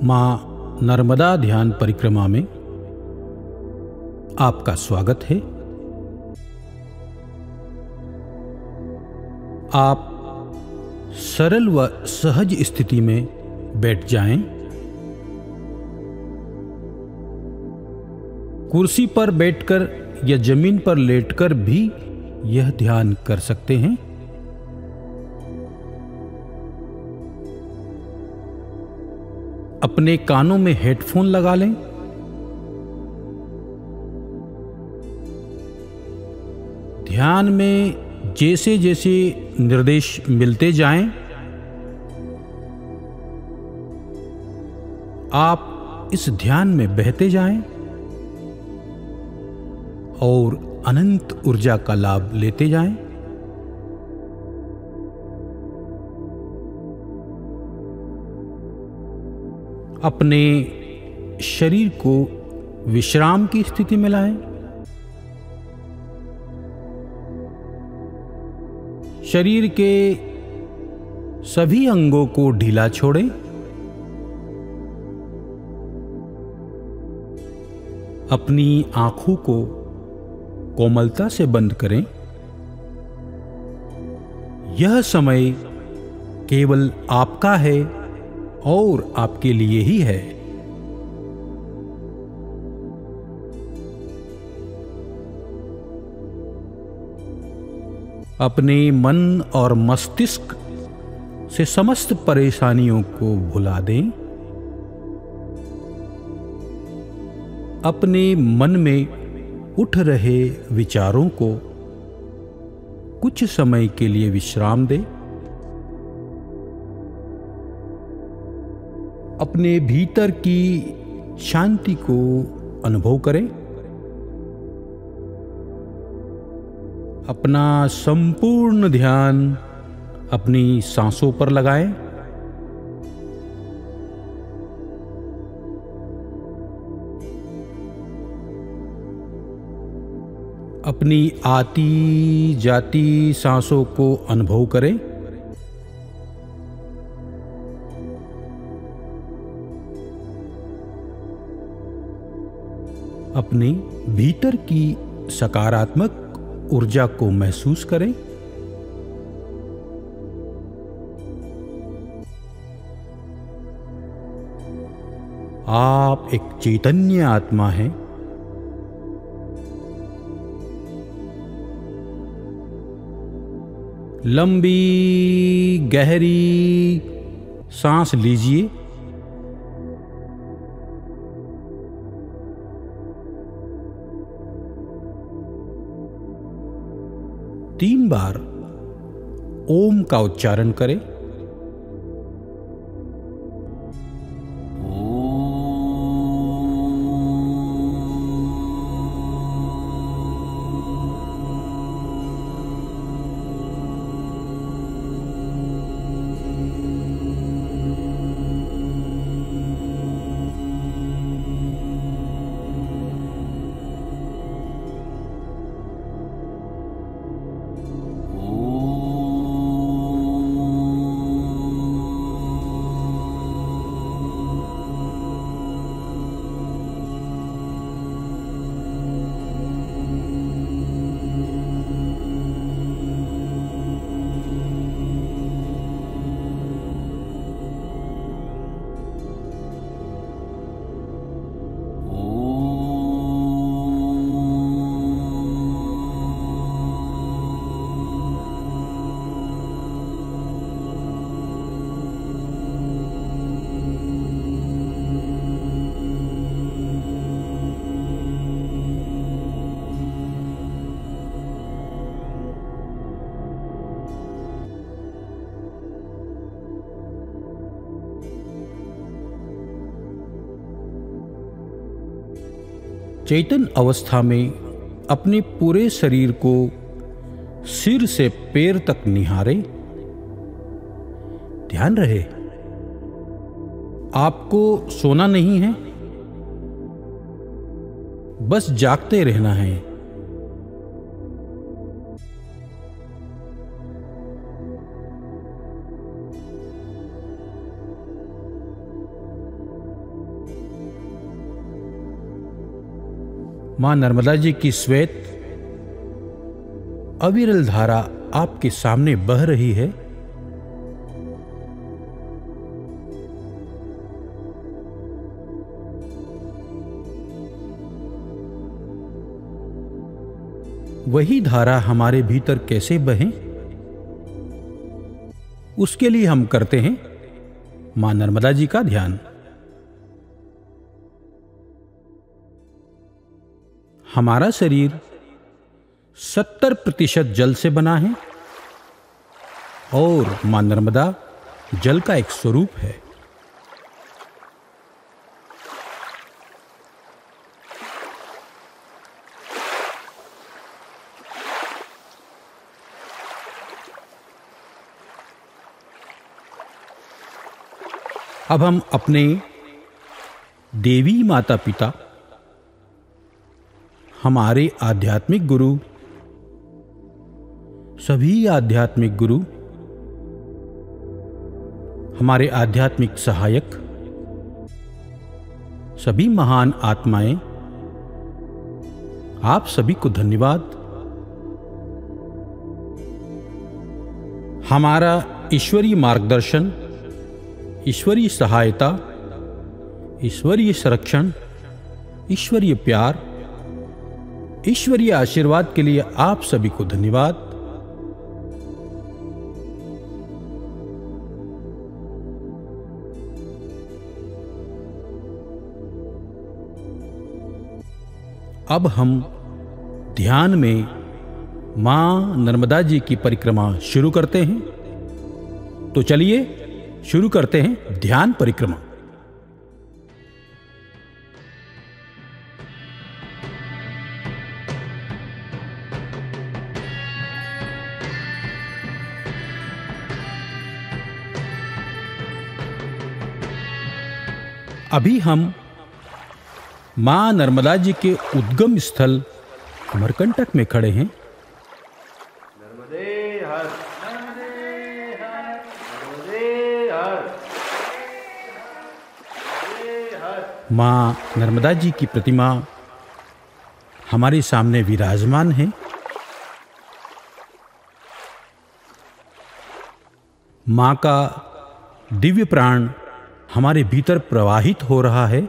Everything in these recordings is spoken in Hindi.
माँ नर्मदा ध्यान परिक्रमा में आपका स्वागत है। आप सरल व सहज स्थिति में बैठ जाएं। कुर्सी पर बैठकर या जमीन पर लेटकर भी यह ध्यान कर सकते हैं। अपने कानों में हेडफोन लगा लें। ध्यान में जैसे जैसे निर्देश मिलते जाएं, आप इस ध्यान में बहते जाएं और अनंत ऊर्जा का लाभ लेते जाएं। अपने शरीर को विश्राम की स्थिति में लाएं। शरीर के सभी अंगों को ढीला छोड़ें। अपनी आंखों को कोमलता से बंद करें। यह समय केवल आपका है और आपके लिए ही है। अपने मन और मस्तिष्क से समस्त परेशानियों को भुला दें। अपने मन में उठ रहे विचारों को कुछ समय के लिए विश्राम दें। अपने भीतर की शांति को अनुभव करें। अपना संपूर्ण ध्यान अपनी सांसों पर लगाएं। अपनी आती जाती सांसों को अनुभव करें। अपने भीतर की सकारात्मक ऊर्जा को महसूस करें। आप एक चैतन्य आत्मा हैं। लंबी गहरी सांस लीजिए। तीन बार ओम का उच्चारण करें। चेतन अवस्था में अपने पूरे शरीर को सिर से पैर तक निहारें। ध्यान रहे, आपको सोना नहीं है, बस जागते रहना है। मां नर्मदा जी की श्वेत अविरल धारा आपके सामने बह रही है। वही धारा हमारे भीतर कैसे बहे, उसके लिए हम करते हैं मां नर्मदा जी का ध्यान। हमारा शरीर 70% जल से बना है और मां नर्मदा जल का एक स्वरूप है। अब हम अपने देवी माता पिता, हमारे आध्यात्मिक गुरु, सभी आध्यात्मिक गुरु, हमारे आध्यात्मिक सहायक, सभी महान आत्माएं, आप सभी को धन्यवाद। हमारा ईश्वरीय मार्गदर्शन, ईश्वरीय सहायता, ईश्वरीय संरक्षण, ईश्वरीय प्यार, ईश्वरीय आशीर्वाद के लिए आप सभी को धन्यवाद। अब हम ध्यान में मां नर्मदा जी की परिक्रमा शुरू करते हैं। तो चलिए शुरू करते हैं ध्यान परिक्रमा। अभी हम मां नर्मदा जी के उद्गम स्थल अमरकंटक में खड़े हैं। मां नर्मदा जी की प्रतिमा हमारे सामने विराजमान है। मां का दिव्य प्राण हमारे भीतर प्रवाहित हो रहा है।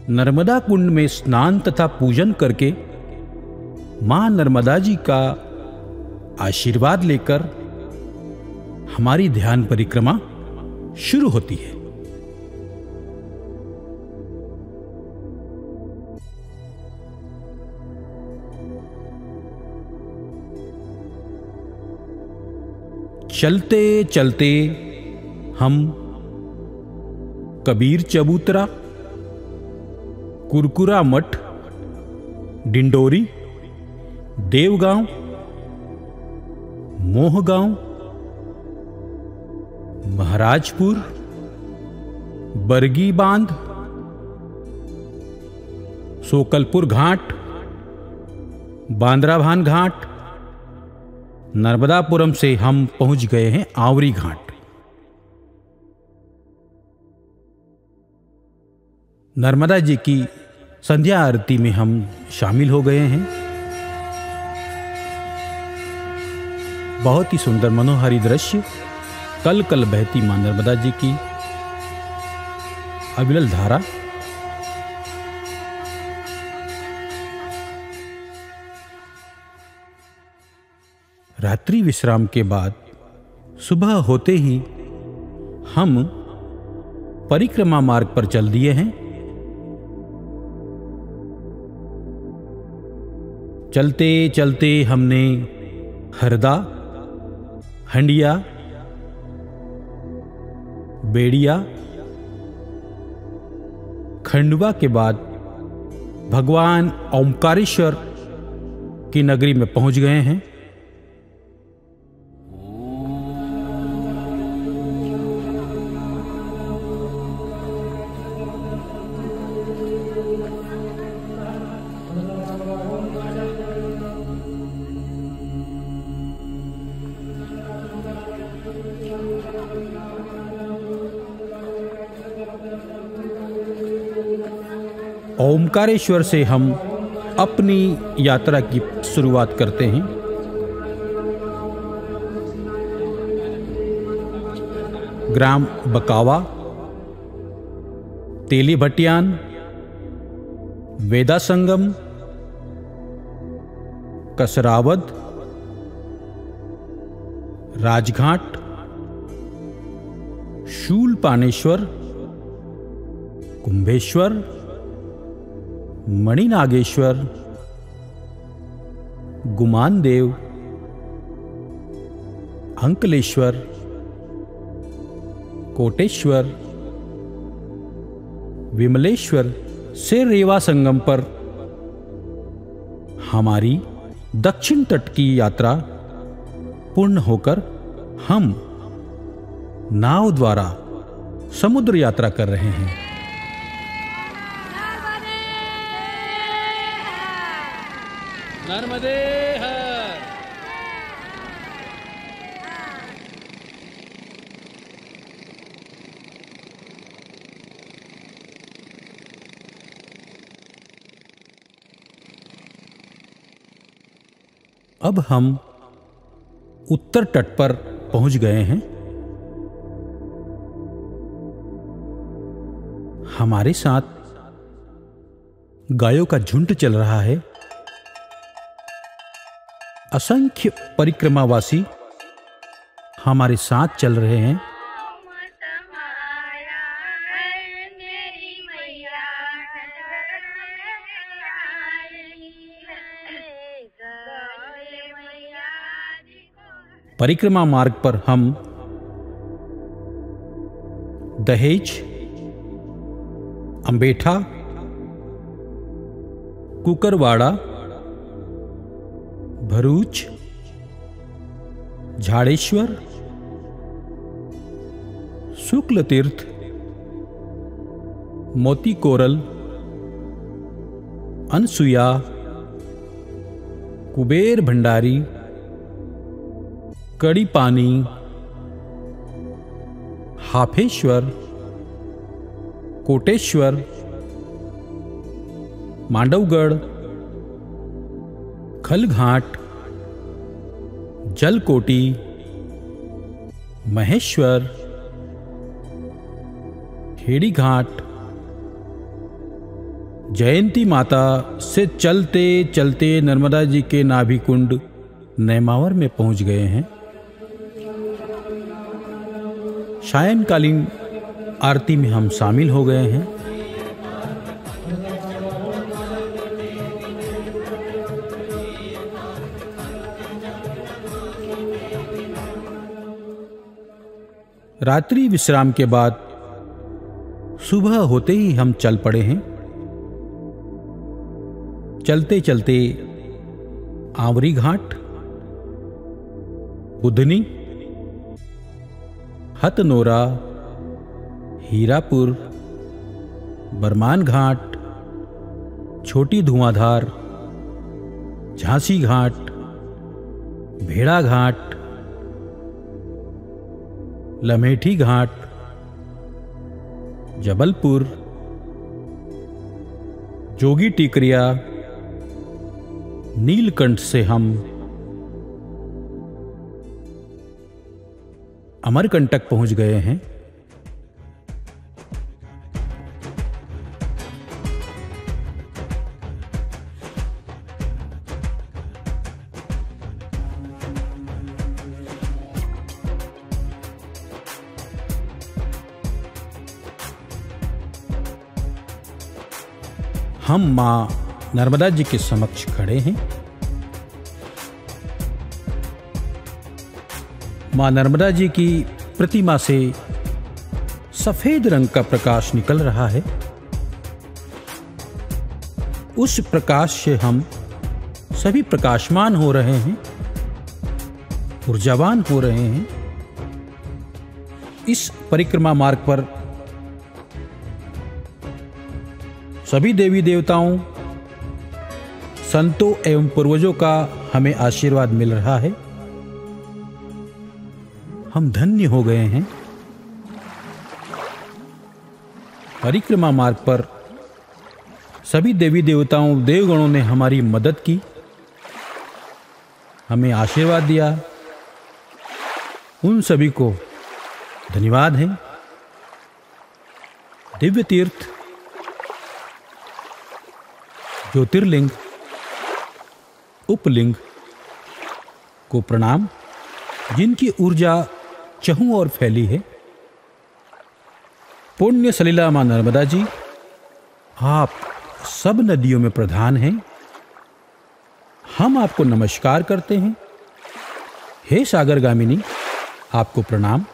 नर्मदा कुंड में स्नान तथा पूजन करके मां नर्मदा जी का आशीर्वाद लेकर हमारी ध्यान परिक्रमा शुरू होती है। चलते चलते हम कबीर चबूतरा, कुरकुरा मठ, डिंडोरी, देवगांव, मोहगांव, महाराजपुर, बरगी बांध, सोकलपुर घाट, बांद्राभान घाट, नर्मदापुरम से हम पहुंच गए हैं आवरी घाट। नर्मदा जी की संध्या आरती में हम शामिल हो गए हैं। बहुत ही सुंदर मनोहारी दृश्य, कल कल बहती मां नर्मदा जी की अविरल धारा। रात्रि विश्राम के बाद सुबह होते ही हम परिक्रमा मार्ग पर चल दिए हैं। चलते चलते हमने हरदा, हंडिया, बेड़िया, खंडवा के बाद भगवान ओमकारेश्वर की नगरी में पहुंच गए हैं। ओमकारेश्वर से हम अपनी यात्रा की शुरुआत करते हैं। ग्राम बकावा, तेली भटियान, वेदा संगम, कसरावद, राजघाट, शूलपानेश्वर, कुंभेश्वर, मणिनागेश्वर, गुमानदेव, अंकलेश्वर, कोटेश्वर, विमलेश्वर से रेवा संगम पर हमारी दक्षिण तट की यात्रा पूर्ण होकर हम नाव द्वारा समुद्र यात्रा कर रहे हैं। नर्मदे हर। अब हम उत्तर तट पर पहुंच गए हैं। हमारे साथ गायों का झुंड चल रहा है। असंख्य परिक्रमावासी हमारे साथ चल रहे हैं। परिक्रमा मार्ग पर हम दहेज, अंबेठा, कुकरवाड़ा, भरूच, झाड़ेश्वर, शुक्ल तीर्थ, मोती कोरल, अनसुया, कुबेर भंडारी, कड़ी पानी, हाफेश्वर, कोटेश्वर, मांडवगढ़, खलघाट, जलकोटी, महेश्वर, खेड़ी घाट, जयंती माता से चलते चलते नर्मदा जी के नाभि कुंड नेमावर में पहुंच गए हैं। सायंकालीन आरती में हम शामिल हो गए हैं। रात्रि विश्राम के बाद सुबह होते ही हम चल पड़े हैं। चलते चलते आंवरी घाट, बुधनी, हथनोरा, हीरापुर, बरमान घाट, छोटी धुआंधार, झांसी घाट, भेड़ा घाट, लमेठी घाट, जबलपुर, जोगी टिकरिया, नीलकंठ से हम अमरकंटक पहुंच गए हैं। हम मां नर्मदा जी के समक्ष खड़े हैं। मां नर्मदा जी की प्रतिमा से सफेद रंग का प्रकाश निकल रहा है। उस प्रकाश से हम सभी प्रकाशमान हो रहे हैं, ऊर्जावान हो रहे हैं। इस परिक्रमा मार्ग पर सभी देवी देवताओं, संतों एवं पूर्वजों का हमें आशीर्वाद मिल रहा है। हम धन्य हो गए हैं। परिक्रमा मार्ग पर सभी देवी देवताओं देवगणों ने हमारी मदद की, हमें आशीर्वाद दिया। उन सभी को धन्यवाद है। दिव्य तीर्थ, ज्योतिर्लिंग, उपलिंग को प्रणाम, जिनकी ऊर्जा चहुं ओर फैली है। पुण्य सलिला मां नर्मदा जी, आप सब नदियों में प्रधान हैं। हम आपको नमस्कार करते हैं। हे सागरगामिनी, आपको प्रणाम।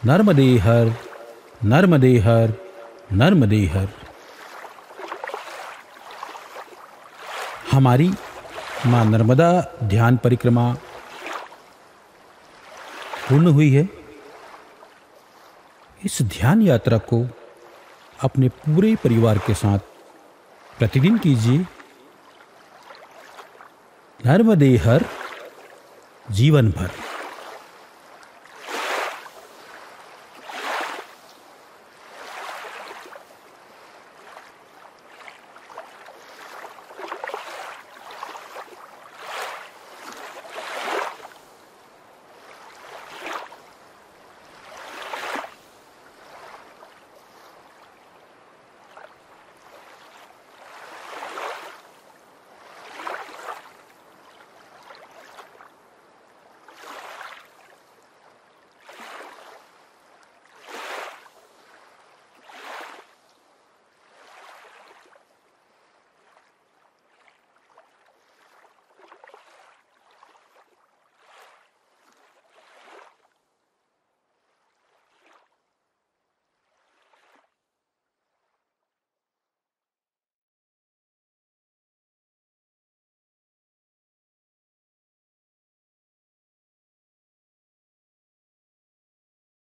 नर्मदे हर, नर्मदे हर, नर्मदे हर। हमारी मां नर्मदा ध्यान परिक्रमा पूर्ण हुई है। इस ध्यान यात्रा को अपने पूरे परिवार के साथ प्रतिदिन कीजिए। नर्मदे हर जीवन भर।